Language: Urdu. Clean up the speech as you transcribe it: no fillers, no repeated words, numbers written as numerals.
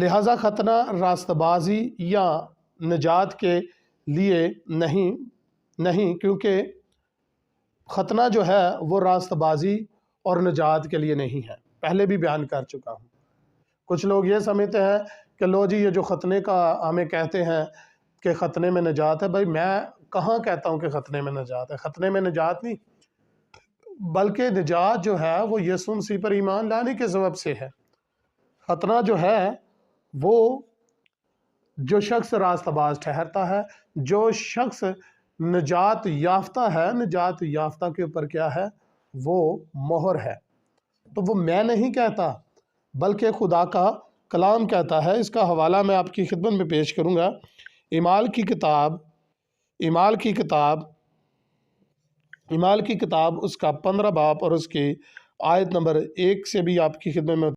لہٰذا ختنہ راست بازی یا نجات کے لیے نہیں کیونکہ ختنہ جو ہے وہ راست بازی اور نجات کے لیے نہیں ہے۔ پہلے بھی بیان کر چکا ہوں۔ کچھ لوگ یہ سمجھتے ہیں کہ لو جی یہ جو ختنے کا ہمیں کہتے ہیں کہ ختنے میں نجات ہے، بھائی میں کہاں کہتا ہوں کہ ختنے میں نجات ہے؟ ختنے میں نجات نہیں، بلکہ نجات جو ہے وہ یسوع مسیح پر ایمان لانے کے سبب سے ہے۔ ختنہ جو ہے وہ جو شخص راست باز ٹھہرتا ہے، جو شخص نجات یافتہ ہے، نجات یافتہ کے اوپر کیا ہے؟ وہ مہر ہے۔ تو وہ میں نہیں کہتا بلکہ خدا کا کلام کہتا ہے۔ اس کا حوالہ میں آپ کی خدمت میں پیش کروں گا۔ اعمال کی کتاب اس کا 15 باب اور اس کی آیت نمبر 1 سے بھی آپ کی خدمت میں